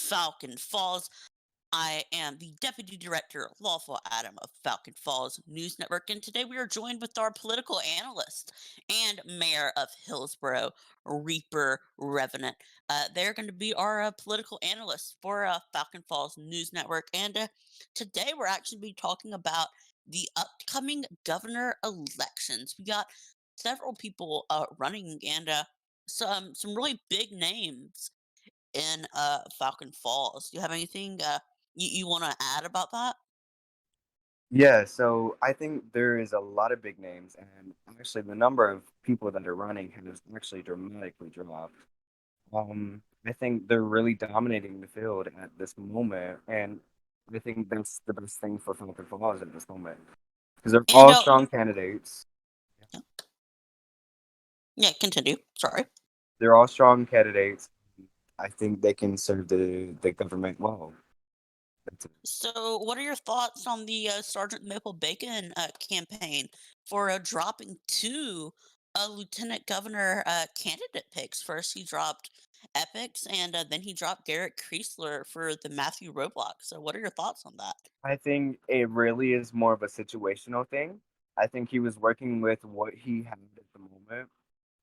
Falcon Falls. I am the Deputy Director of Lawful Adam of Falcon Falls News Network, and today we are joined with our political analyst and Mayor of Hillsborough, Reaper Revenant. They're going to be our political analysts for Falcon Falls News Network, and today we're actually be talking about the upcoming governor elections. We got several people running, and some really big names in Falcon Falls. Do you have anything you want to add about that? Yeah, so I think there is a lot of big names, and actually, the number of people that are running has actually dramatically dropped. I think they're really dominating the field at this moment, and I think that's the best thing for Falcon Falls at this moment because they're And all strong candidates. yeah, yeah, continue. Sorry. They're all strong candidates. I think they can serve the government well. That's it. So, what are your thoughts on the Sergeant Maple Bacon campaign for dropping two lieutenant governor candidate picks? First, he dropped Epics, and then he dropped Garrett Kreisler for the Matthew Roblox. So, what are your thoughts on that? I think it really is more of a situational thing. I think he was working with what he had at the moment.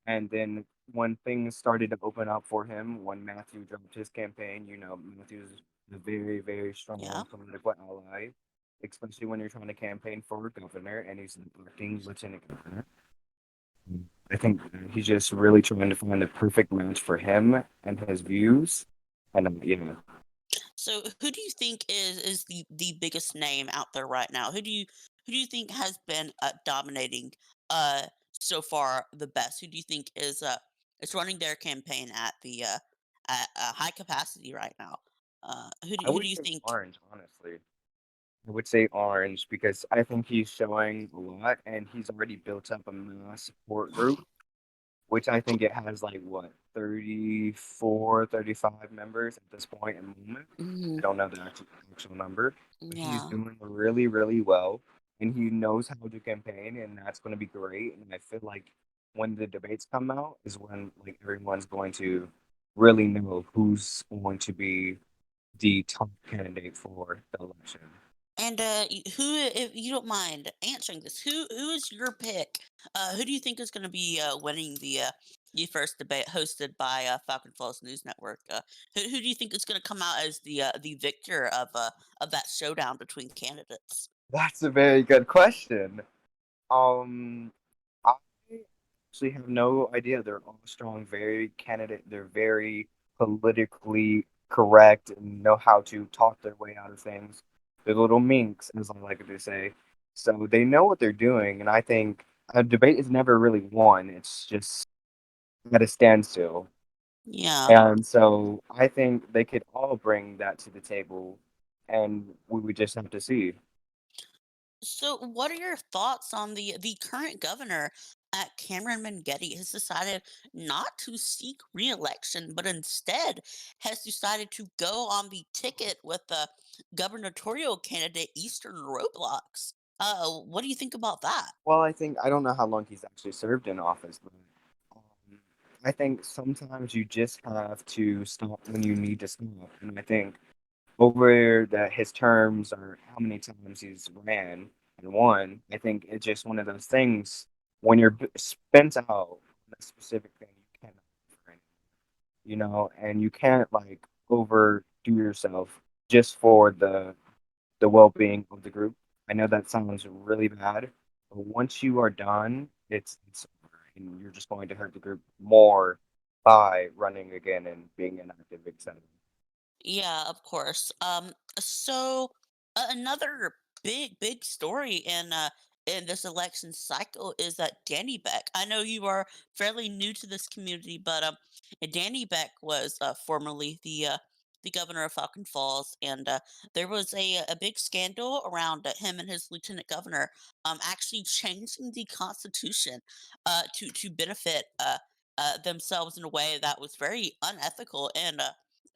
And then when things started to open up for him, when Matthew dropped his campaign, Matthew's a very, very Yeah. strong political ally, especially when you're trying to campaign for governor and he's an acting lieutenant governor. I think he's just really trying to find the perfect match for him and his views. And, So, who do you think is the biggest name out there right now? Who do you think has been dominating so far the best? Who do you think is running their campaign at the at a high capacity right now? I Who do would you say think? orange, honestly. I would say orange because I think he's showing a lot and he's already built up a mass support group which I think it has like what 34, 35 members at this point in the moment. I Mhm. don't know the actual number, but he's Yeah. doing really, really well, and he knows how to campaign, and that's going to be great. And I feel like when the debates come out is when like everyone's going to really know who's going to be the top candidate for the election. And who, if you don't mind answering this, who is your pick? Who do you think is going to be winning the first debate hosted by Falcon Falls News Network? Who do you think is going to come out as the victor of that showdown between candidates? That's a very good question. Um, I actually have no idea. They're all strong, very candidate. They're very politically correct and know how to talk their way out of things. They're little minks, as I like to say. So they know what they're doing, and I think a debate is never really won. It's just at a standstill. Yeah. And so I think they could all bring that to the table, and we would just have to see. So, what are your thoughts on the current governor at Cameron Mengetti has decided not to seek re-election, but instead has decided to go on the ticket with the gubernatorial candidate Eastern Roblox. What do you think about that? Well, I don't know how long he's actually served in office, but um, I think sometimes you just have to stop when you need to stop. And I think over his terms or how many times he's ran and won, I think it's just one of those things when you're spent out on a specific thing, you cannot go for and you can't like overdo yourself just for the well-being of the group. I know that sounds really bad, but once you are done, it's over, and you're just going to hurt the group more by running again and being inactive, etc. Yeah, of course. So another big story in this election cycle is that Danny Beck. I know you are fairly new to this community, but Danny Beck was formerly the governor of Falcon Falls, and there was a big scandal around him and his lieutenant governor actually changing the constitution to benefit themselves in a way that was very unethical and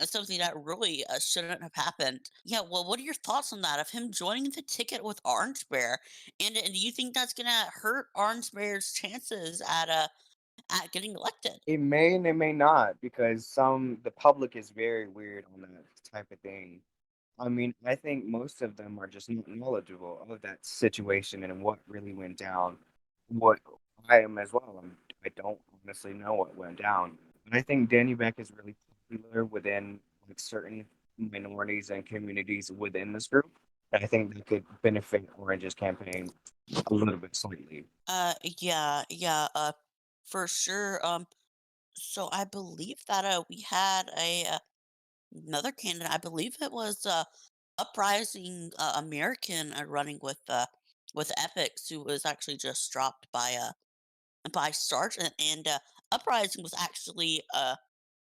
something that really shouldn't have happened. Yeah, well, what are your thoughts on that? Of him joining the ticket with Orange Bear, and do you think that's gonna hurt Orange Bear's chances at getting elected? It may and it may not because the public is very weird on that type of thing. I mean, I think most of them are just not knowledgeable of that situation and what really went down. What I am as well. I don't honestly know what went down. And I think Danny Beck is really popular within like certain minorities and communities within this group. And I think that could benefit Orange's campaign a little bit slightly. Yeah, yeah, for sure. So I believe that we had another candidate. I believe it was Uprising American running with Epics, who was actually just dropped by Sargent, and Uprising was actually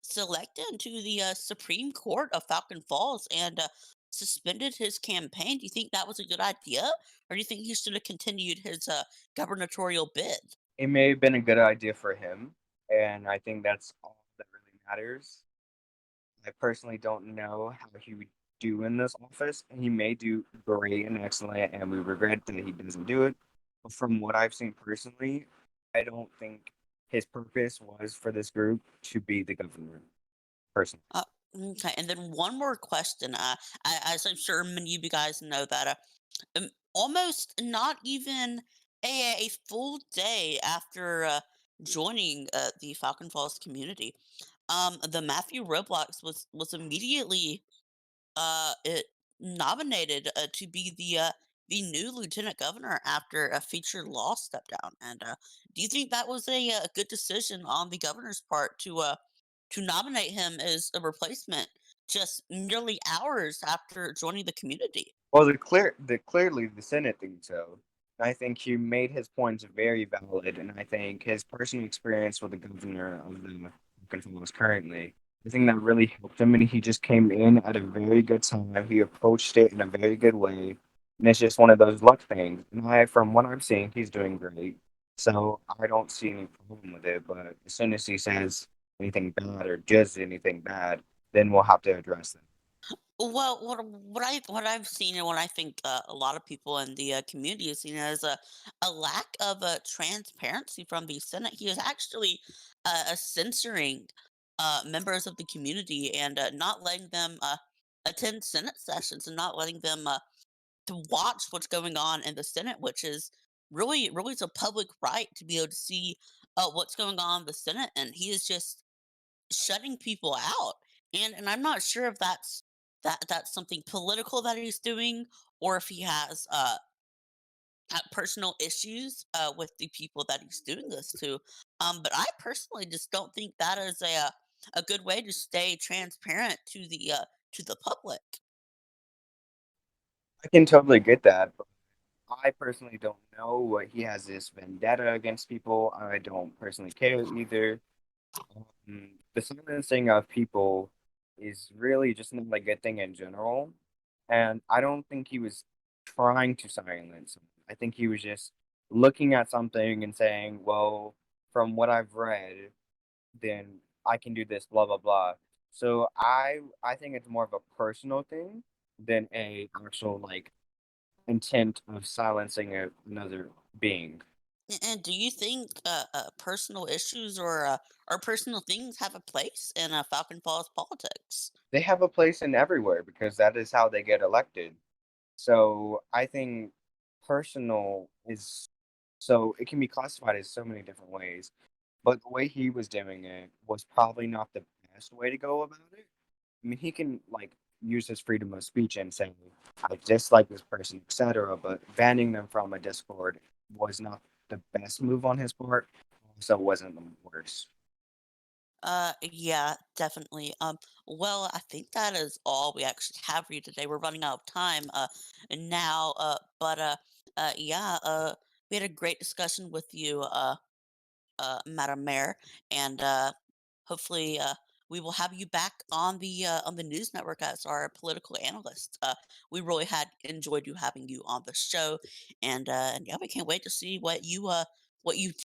selected into the Supreme Court of Falcon Falls and suspended his campaign. Do you think that was a good idea, or do you think he should have continued his gubernatorial bid? It may have been a good idea for him, and I think that's all that really matters. I personally don't know how he would do in this office. He may do great and excellent, and we regret that he doesn't do it. But from what I've seen personally, I don't think his purpose was for this group to be the governor, personally. Uh, okay, and then one more question. As I'm sure many of you guys know that almost not even a full day after joining the Falcon Falls community, the Matthew Roblox was immediately it nominated to be the new lieutenant governor after a featured law step down. And do you think that was a good decision on the governor's part to nominate him as a replacement just merely hours after joining the community? Well, the clearly the Senate thinks so. I think he made his points very valid, and I think his personal experience with the governor of the Falls currently, I think that really helped him, and he just came in at a very good time. He approached it in a very good way, and it's just one of those luck things. And from what I'm seeing, he's doing great. So I don't see any problem with it. But as soon as he says anything bad or does anything bad, then we'll have to address it. Well, what I've seen and what I think a lot of people in the community have seen as a lack of transparency from the Senate. He is actually censoring members of the community and not letting them attend Senate sessions and not letting them to watch what's going on in the Senate, which is really it's a public right to be able to see what's going on in the Senate, and he is just shutting people out. And I'm not sure if that's something political that he's doing or if he has personal issues with the people that he's doing this to. But I personally just don't think that is a good way to stay transparent to the public. I can totally get that. I personally don't know what he has this vendetta against people. I don't personally care either. The silencing of people is really just not a good thing in general. And I don't think he was trying to silence them. I think he was just looking at something and saying, well, from what I've read, then I can do this, blah, blah, blah. So I think it's more of a personal thing than a actual like intent of silencing another being. And do you think personal issues or personal things have a place in Falcon Falls politics? They have a place in everywhere because that is how they get elected. So I think personal is so it can be classified as so many different ways. But the way he was doing it was probably not the best way to go about it. I mean, he can like use his freedom of speech and say, I dislike this person, etc. But banning them from a Discord was not the best move on his part. So it wasn't the worst. Yeah, definitely. Well, I think that is all we actually have for you today. We're running out of time, now, yeah, we had a great discussion with you, Madam Mayor, and, hopefully, we will have you back on the news network as our political analyst. We really had enjoyed you having you on the show, and yeah, we can't wait to see what you